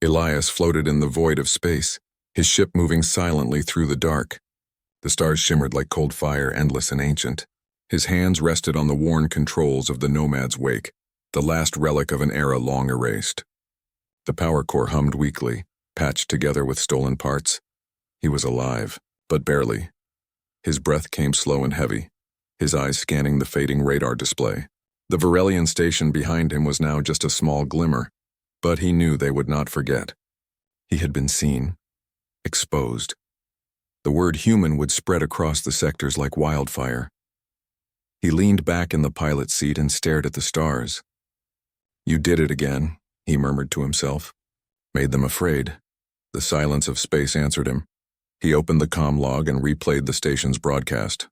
Elias floated in the void of space, his ship moving silently through the dark. The stars shimmered like cold fire, endless and ancient. His hands rested on the worn controls of the Nomad's wake, the last relic of an era long erased. The power core hummed weakly, patched together with stolen parts. He was alive, but barely. His breath came slow and heavy, his eyes scanning the fading radar display. The Varelian station behind him was now just a small glimmer, but he knew they would not forget. He had been seen, exposed. The word human would spread across the sectors like wildfire. He leaned back in the pilot's seat and stared at the stars. "You did it again," he murmured to himself. "Made them afraid." The silence of space answered him. He opened the comm log and replayed the station's broadcast.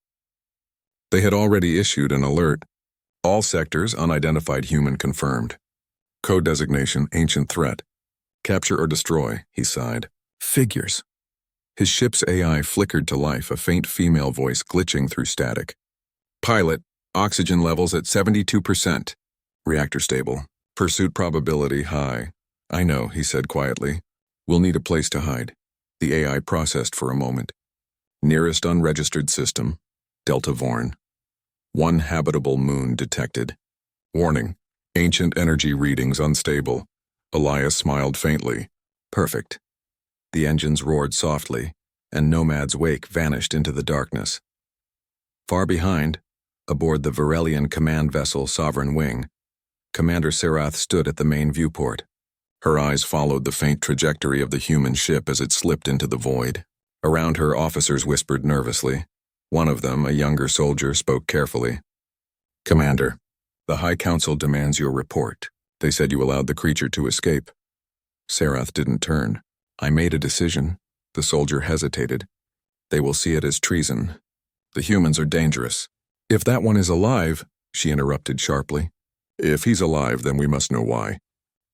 They had already issued an alert. All sectors, unidentified human confirmed. Code designation, ancient threat. Capture or destroy, he sighed. Figures. His ship's AI flickered to life, a faint female voice glitching through static. Pilot, oxygen levels at 72%. Reactor stable. Pursuit probability high. I know, he said quietly. We'll need a place to hide. The AI processed for a moment. Nearest unregistered system, Delta Vorn. One habitable moon detected. Warning, ancient energy readings unstable. Elias smiled faintly. Perfect. The engines roared softly, and Nomad's wake vanished into the darkness. Far behind, aboard the Varelian command vessel Sovereign Wing, Commander Serath stood at the main viewport. Her eyes followed the faint trajectory of the human ship as it slipped into the void. Around her, officers whispered nervously. One of them, a younger soldier, spoke carefully. Commander, the High Council demands your report. They said you allowed the creature to escape. Serath didn't turn. I made a decision. The soldier hesitated. They will see it as treason. The humans are dangerous. If that one is alive, she interrupted sharply. If he's alive, then we must know why.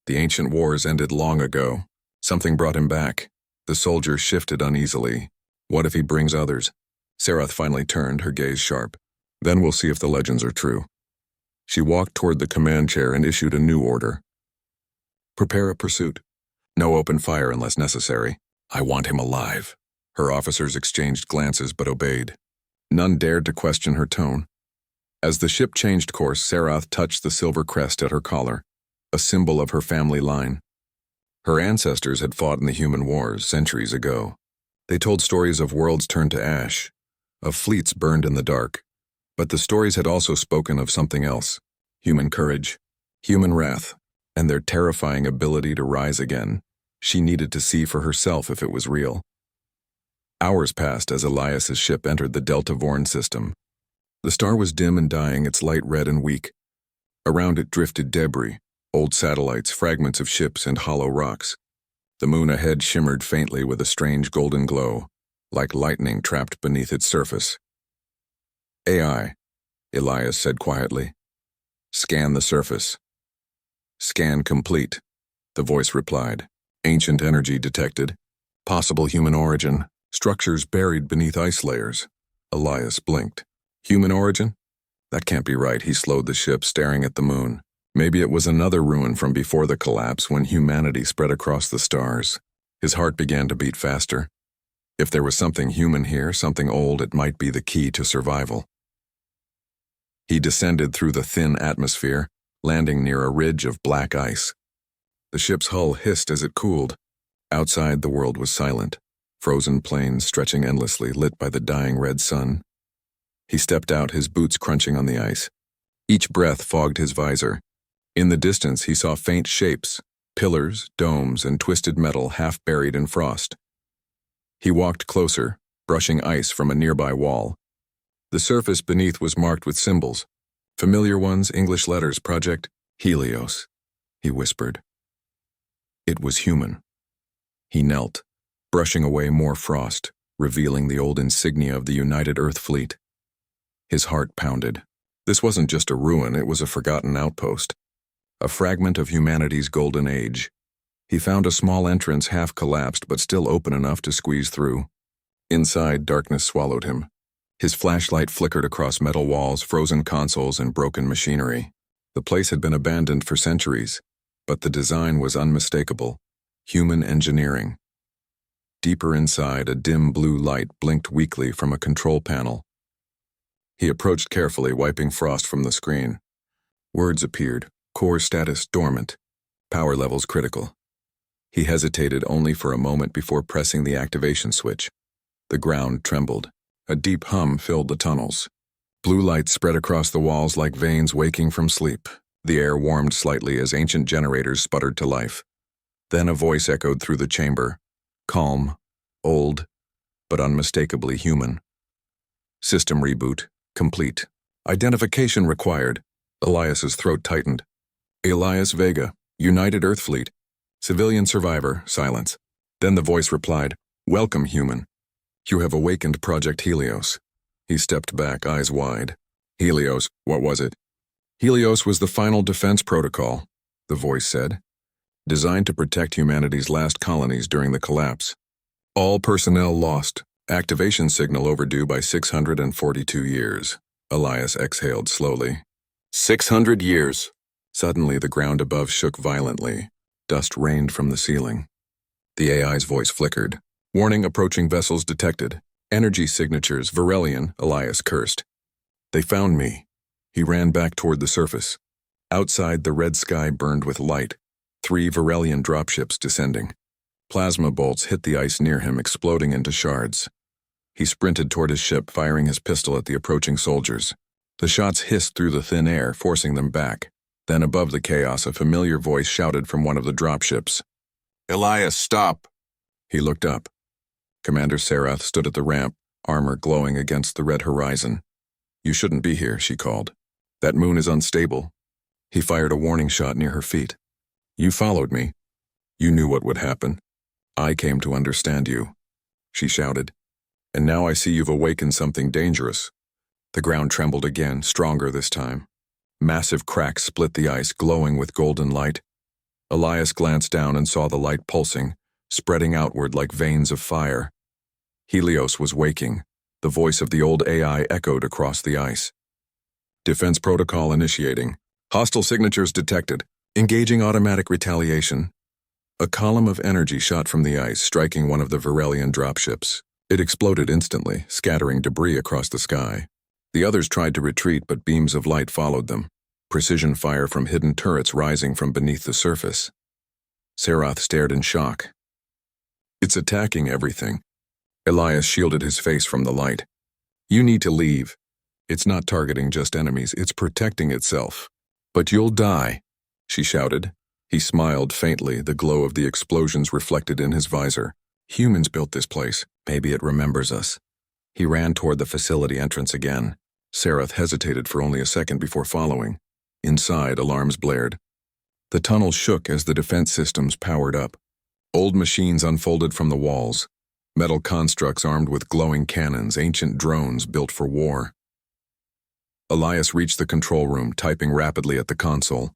The ancient wars ended long ago. Something brought him back. The soldier shifted uneasily. What if he brings others? Serath finally turned, her gaze sharp. Then we'll see if the legends are true. She walked toward the command chair and issued a new order. Prepare a pursuit. No open fire unless necessary. I want him alive. Her officers exchanged glances but obeyed. None dared to question her tone. As the ship changed course, Serath touched the silver crest at her collar, a symbol of her family line. Her ancestors had fought in the human wars centuries ago. They told stories of worlds turned to ash, of fleets burned in the dark. But the stories had also spoken of something else: human courage, human wrath, and their terrifying ability to rise again. She needed to see for herself if it was real. Hours passed as Elias's ship entered the Delta Vorn system. The star was dim and dying, its light red and weak. Around it drifted debris, old satellites, fragments of ships, and hollow rocks. The moon ahead shimmered faintly with a strange golden glow, like lightning trapped beneath its surface. AI, Elias said quietly. Scan the surface. Scan complete, the voice replied. Ancient energy detected. Possible human origin. Structures buried beneath ice layers. Elias blinked. Human origin? That can't be right. He slowed the ship, staring at the moon. Maybe it was another ruin from before the collapse when humanity spread across the stars. His heart began to beat faster. If there was something human here, something old, it might be the key to survival. He descended through the thin atmosphere, landing near a ridge of black ice. The ship's hull hissed as it cooled. Outside, the world was silent, frozen plains stretching endlessly, lit by the dying red sun. He stepped out, his boots crunching on the ice. Each breath fogged his visor. In the distance, he saw faint shapes, pillars, domes, and twisted metal half buried in frost. He walked closer, brushing ice from a nearby wall. The surface beneath was marked with symbols. Familiar ones, English letters, Project Helios, he whispered. It was human. He knelt, brushing away more frost, revealing the old insignia of the United Earth Fleet. His heart pounded. This wasn't just a ruin, it was a forgotten outpost. A fragment of humanity's golden age. He found a small entrance half collapsed but still open enough to squeeze through. Inside, darkness swallowed him. His flashlight flickered across metal walls, frozen consoles, and broken machinery. The place had been abandoned for centuries, but the design was unmistakable. Human engineering. Deeper inside, a dim blue light blinked weakly from a control panel. He approached carefully, wiping frost from the screen. Words appeared. Core status dormant. Power levels critical. He hesitated only for a moment before pressing the activation switch. The ground trembled. A deep hum filled the tunnels. Blue light spread across the walls like veins waking from sleep. The air warmed slightly as ancient generators sputtered to life. Then a voice echoed through the chamber. Calm, old, but unmistakably human. System reboot, complete. Identification required. Elias's throat tightened. Elias Vega, United Earth Fleet. Civilian survivor, silence. Then the voice replied, Welcome, human. You have awakened Project Helios. He stepped back, eyes wide. Helios, what was it? Helios was the final defense protocol, the voice said, designed to protect humanity's last colonies during the collapse. All personnel lost. Activation signal overdue by 642 years. Elias exhaled slowly. 600 years. Suddenly, the ground above shook violently. Dust rained from the ceiling. The AI's voice flickered. Warning, approaching vessels detected. Energy signatures, Varelian, Elias cursed. They found me. He ran back toward the surface. Outside, the red sky burned with light. 3 Varelian dropships descending. Plasma bolts hit the ice near him, exploding into shards. He sprinted toward his ship, firing his pistol at the approaching soldiers. The shots hissed through the thin air, forcing them back. Then above the chaos, a familiar voice shouted from one of the dropships. Elias, stop! He looked up. Commander Sarath stood at the ramp, armor glowing against the red horizon. You shouldn't be here, she called. That moon is unstable. He fired a warning shot near her feet. You followed me. You knew what would happen. I came to understand you, she shouted. And now I see you've awakened something dangerous. The ground trembled again, stronger this time. Massive cracks split the ice, glowing with golden light. Elias glanced down and saw the light pulsing, spreading outward like veins of fire. Helios was waking. The voice of the old AI echoed across the ice. Defense protocol initiating. Hostile signatures detected. Engaging automatic retaliation. A column of energy shot from the ice, striking one of the Varelian dropships. It exploded instantly, scattering debris across the sky. The others tried to retreat, but beams of light followed them. Precision fire from hidden turrets rising from beneath the surface. Sarath stared in shock. It's attacking everything. Elias shielded his face from the light. You need to leave. It's not targeting just enemies, it's protecting itself. But you'll die, she shouted. He smiled faintly, the glow of the explosions reflected in his visor. Humans built this place. Maybe it remembers us. He ran toward the facility entrance again. Sarath hesitated for only a second before following. Inside, alarms blared. The tunnel shook as the defense systems powered up. Old machines unfolded from the walls. Metal constructs armed with glowing cannons, ancient drones built for war. Elias reached the control room, typing rapidly at the console.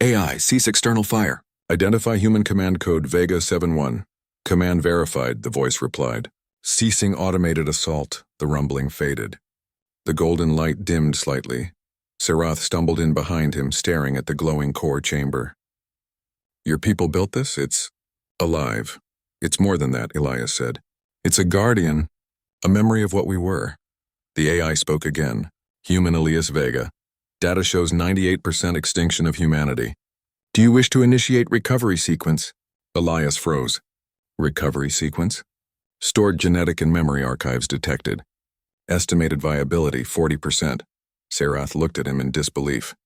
AI, cease external fire. Identify human command code Vega 71. Command verified, the voice replied. Ceasing automated assault, the rumbling faded. The golden light dimmed slightly. Sarath stumbled in behind him, staring at the glowing core chamber. Your people built this? It's alive. It's more than that, Elias said. It's a guardian, a memory of what we were. The AI spoke again. Human Elias Vega. Data shows 98% extinction of humanity. Do you wish to initiate recovery sequence? Elias froze. Recovery sequence? Stored genetic and memory archives detected. Estimated viability 40%. Sarath looked at him in disbelief.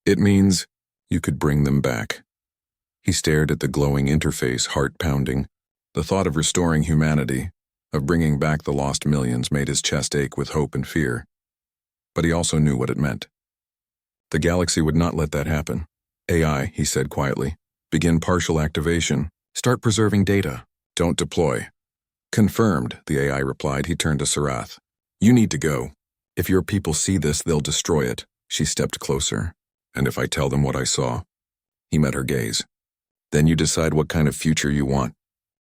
It means you could bring them back. He stared at the glowing interface, heart pounding. The thought of restoring humanity, of bringing back the lost millions, made his chest ache with hope and fear. But he also knew what it meant. The galaxy would not let that happen. AI, he said quietly. Begin partial activation. Start preserving data. Don't deploy. Confirmed, the AI replied. He turned to Sarath. You need to go. If your people see this, they'll destroy it. She stepped closer. And if I tell them what I saw? He met her gaze. Then you decide what kind of future you want.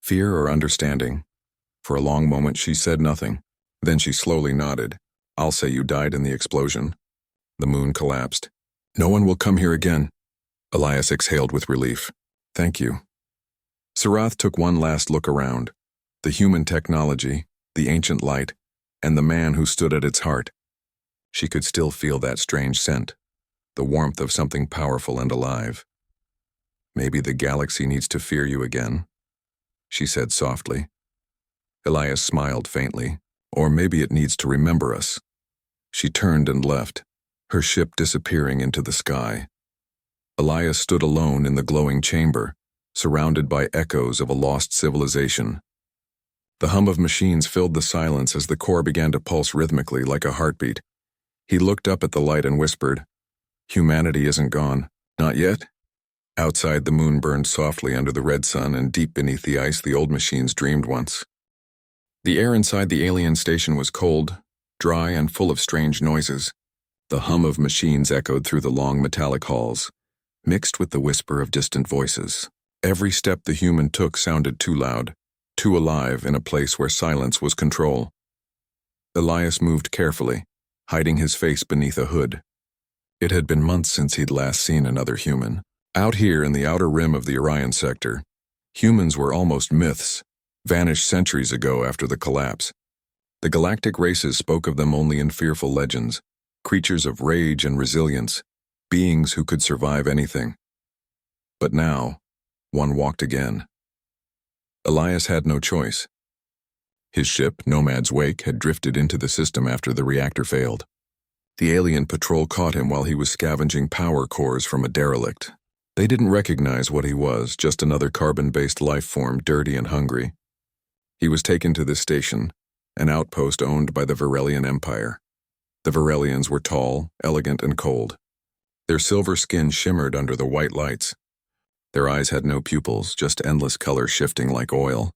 Fear or understanding? For a long moment she said nothing. Then she slowly nodded. I'll say you died in the explosion. The moon collapsed. No one will come here again. Elias exhaled with relief. Thank you. Sarath took one last look around. The human technology, the ancient light, and the man who stood at its heart. She could still feel that strange scent, the warmth of something powerful and alive. "Maybe the galaxy needs to fear you again," she said softly. Elias smiled faintly. "Or maybe it needs to remember us." She turned and left, her ship disappearing into the sky. Elias stood alone in the glowing chamber, surrounded by echoes of a lost civilization. The hum of machines filled the silence as the core began to pulse rhythmically like a heartbeat. He looked up at the light and whispered, "Humanity isn't gone. Not yet." Outside, the moon burned softly under the red sun, and deep beneath the ice the old machines dreamed once. The air inside the alien station was cold, dry, and full of strange noises. The hum of machines echoed through the long metallic halls, mixed with the whisper of distant voices. Every step the human took sounded too loud, too alive in a place where silence was control. Elias moved carefully, hiding his face beneath a hood. It had been months since he'd last seen another human. Out here in the outer rim of the Orion sector, humans were almost myths, vanished centuries ago after the collapse. The galactic races spoke of them only in fearful legends, creatures of rage and resilience, beings who could survive anything. But now, one walked again. Elias had no choice. His ship, Nomad's Wake, had drifted into the system after the reactor failed. The alien patrol caught him while he was scavenging power cores from a derelict. They didn't recognize what he was, just another carbon-based life form, dirty and hungry. He was taken to this station, an outpost owned by the Varelian Empire. The Varelians were tall, elegant, and cold. Their silver skin shimmered under the white lights. Their eyes had no pupils, just endless color shifting like oil.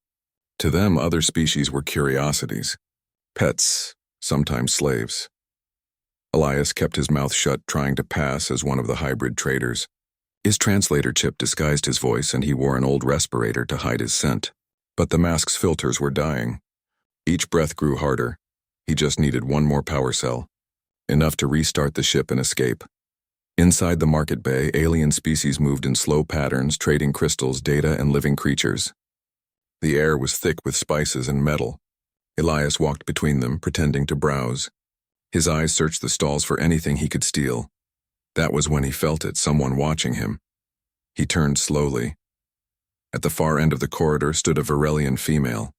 To them, other species were curiosities, pets, sometimes slaves. Elias kept his mouth shut, trying to pass as one of the hybrid traders. His translator chip disguised his voice, and he wore an old respirator to hide his scent. But the mask's filters were dying. Each breath grew harder. He just needed one more power cell, enough to restart the ship and escape. Inside the market bay, alien species moved in slow patterns, trading crystals, data, and living creatures. The air was thick with spices and metal. Elias walked between them, pretending to browse. His eyes searched the stalls for anything he could steal. That was when he felt it, someone watching him. He turned slowly. At the far end of the corridor stood a Varelian female.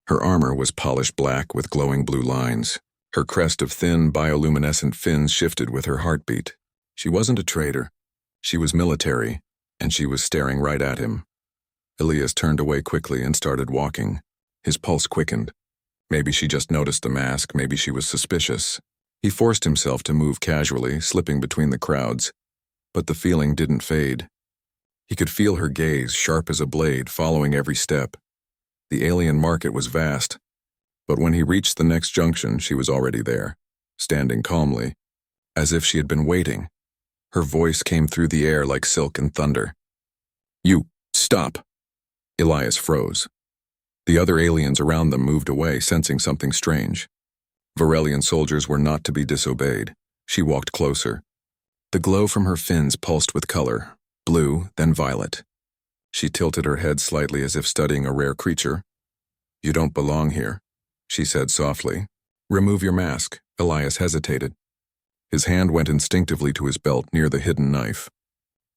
Her armor was polished black with glowing blue lines. Her crest of thin, bioluminescent fins shifted with her heartbeat. She wasn't a trader. She was military, and she was staring right at him. Elias turned away quickly and started walking. His pulse quickened. Maybe she just noticed the mask, maybe she was suspicious. He forced himself to move casually, slipping between the crowds. But the feeling didn't fade. He could feel her gaze, sharp as a blade, following every step. The alien market was vast, but when he reached the next junction, she was already there, standing calmly, as if she had been waiting. Her voice came through the air like silk and thunder. "You, stop!" Elias froze. The other aliens around them moved away, sensing something strange. Varelian soldiers were not to be disobeyed. She walked closer. The glow from her fins pulsed with color, blue, then violet. She tilted her head slightly as if studying a rare creature. "You don't belong here," she said softly. "Remove your mask." Elias hesitated. His hand went instinctively to his belt near the hidden knife.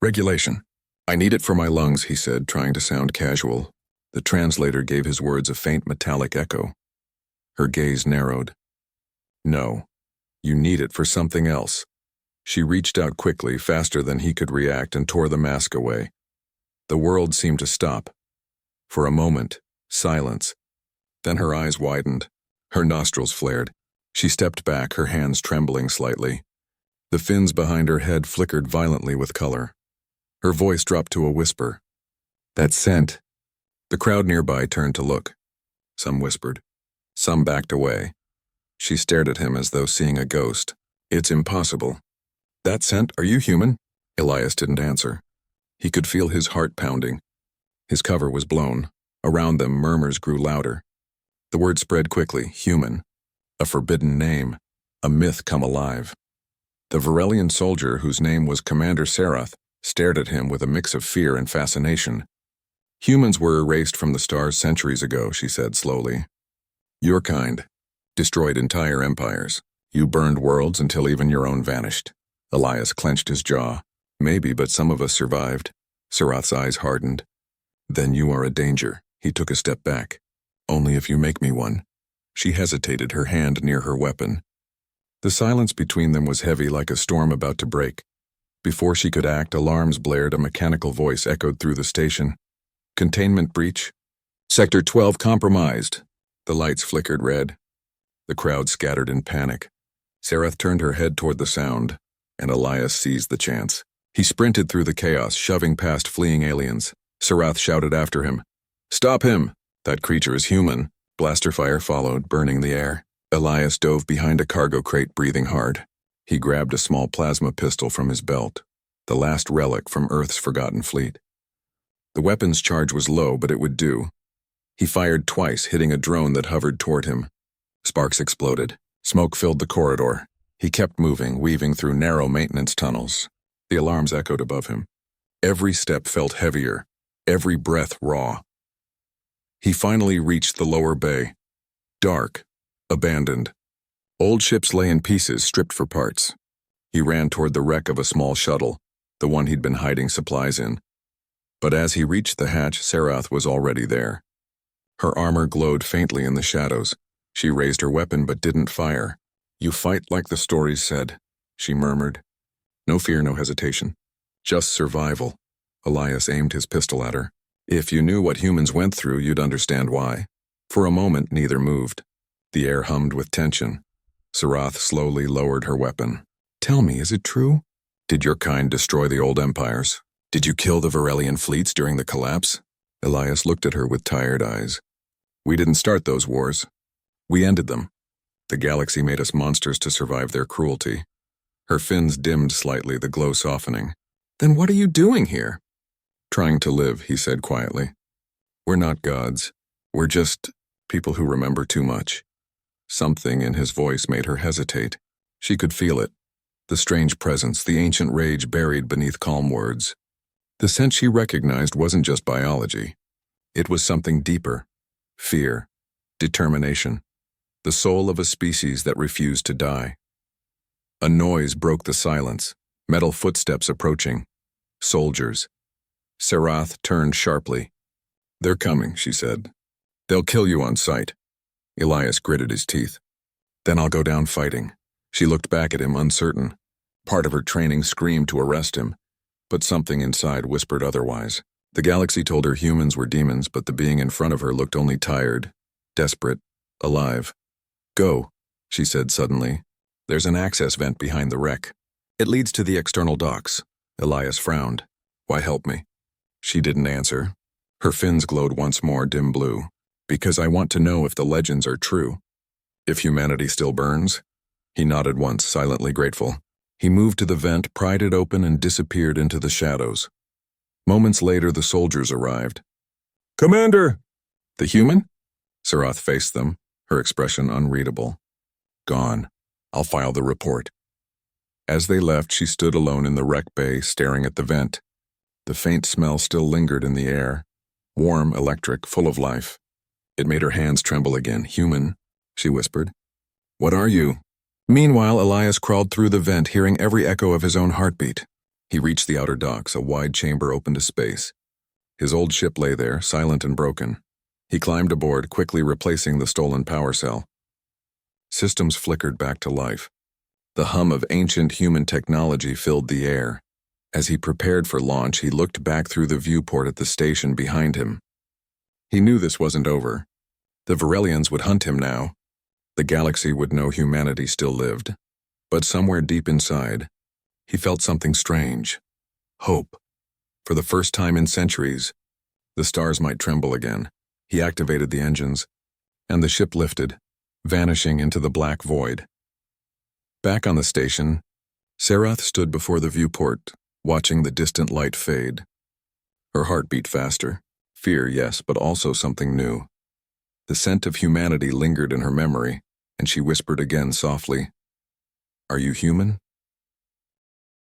"Regulation. I need it for my lungs," he said, trying to sound casual. The translator gave his words a faint metallic echo. Her gaze narrowed. "No, you need it for something else." She reached out quickly, faster than he could react, and tore the mask away. The world seemed to stop. For a moment, silence. Then her eyes widened. Her nostrils flared. She stepped back, her hands trembling slightly. The fins behind her head flickered violently with color. Her voice dropped to a whisper. "That scent." The crowd nearby turned to look. Some whispered. Some backed away. She stared at him as though seeing a ghost. "It's impossible." "That scent? Are you human?" Elias didn't answer. He could feel his heart pounding. His cover was blown. Around them, murmurs grew louder. The word spread quickly. Human. A forbidden name. A myth come alive. The Varelian soldier, whose name was Commander Sarath, stared at him with a mix of fear and fascination. Humans were erased from the stars centuries ago, she said slowly. Your kind destroyed entire empires. You burned worlds until even your own vanished. Elias clenched his jaw. Maybe, but some of us survived. Sarath's eyes hardened. Then you are a danger. He took a step back. Only if you make me one. She hesitated, her hand near her weapon. The silence between them was heavy, like a storm about to break. Before she could act, alarms blared, a mechanical voice echoed through the station. Containment breach. Sector 12 compromised. The lights flickered red. The crowd scattered in panic. Sarath turned her head toward the sound, and Elias seized the chance. He sprinted through the chaos, shoving past fleeing aliens. Sarath shouted after him. Stop him! That creature is human. Blaster fire followed, burning the air. Elias dove behind a cargo crate, breathing hard. He grabbed a small plasma pistol from his belt, the last relic from Earth's forgotten fleet. The weapon's charge was low, but it would do. He fired twice, hitting a drone that hovered toward him. Sparks exploded. Smoke filled the corridor. He kept moving, weaving through narrow maintenance tunnels. The alarms echoed above him. Every step felt heavier, every breath raw. He finally reached the lower bay. Dark, abandoned. Old ships lay in pieces, stripped for parts. He ran toward the wreck of a small shuttle, the one he'd been hiding supplies in. But as he reached the hatch, Sarath was already there. Her armor glowed faintly in the shadows. She raised her weapon but didn't fire. You fight like the stories said, she murmured. No fear, no hesitation. Just survival. Elias aimed his pistol at her. If you knew what humans went through, you'd understand why. For a moment, neither moved. The air hummed with tension. Sarath slowly lowered her weapon. Tell me, is it true? Did your kind destroy the old empires? Did you kill the Varelian fleets during the collapse? Elias looked at her with tired eyes. We didn't start those wars. We ended them. The galaxy made us monsters to survive their cruelty. Her fins dimmed slightly, the glow softening. Then what are you doing here? Trying to live, he said quietly. We're not gods. We're just people who remember too much. Something in his voice made her hesitate. She could feel it. The strange presence, the ancient rage buried beneath calm words. The sense she recognized wasn't just biology. It was something deeper. Fear. Determination. The soul of a species that refused to die. A noise broke the silence. Metal footsteps approaching. Soldiers. Sarath turned sharply. They're coming, she said. They'll kill you on sight. Elias gritted his teeth. Then I'll go down fighting. She looked back at him, uncertain. Part of her training screamed to arrest him, but something inside whispered otherwise. The galaxy told her humans were demons, but the being in front of her looked only tired, desperate, alive. Go, she said suddenly. There's an access vent behind the wreck. It leads to the external docks. Elias frowned. Why help me? She didn't answer. Her fins glowed once more, dim blue. Because I want to know if the legends are true. If humanity still burns? He nodded once, silently grateful. He moved to the vent, pried it open, and disappeared into the shadows. Moments later, the soldiers arrived. Commander! The human? Sarath faced them, her expression unreadable. Gone. I'll file the report. As they left, she stood alone in the wreck bay, staring at the vent. The faint smell still lingered in the air. Warm, electric, full of life. It made her hands tremble again. Human, she whispered. What are you? Meanwhile, Elias crawled through the vent, hearing every echo of his own heartbeat. He reached the outer docks, a wide chamber open to space. His old ship lay there, silent and broken. He climbed aboard, quickly replacing the stolen power cell. Systems flickered back to life. The hum of ancient human technology filled the air. As he prepared for launch, he looked back through the viewport at the station behind him. He knew this wasn't over. The Varelians would hunt him now. The galaxy would know humanity still lived. But somewhere deep inside, he felt something strange. Hope. For the first time in centuries, the stars might tremble again. He activated the engines, and the ship lifted, vanishing into the black void. Back on the station, Sarath stood before the viewport, watching the distant light fade. Her heart beat faster. Fear, yes, but also something new. The scent of humanity lingered in her memory, and she whispered again softly, Are you human?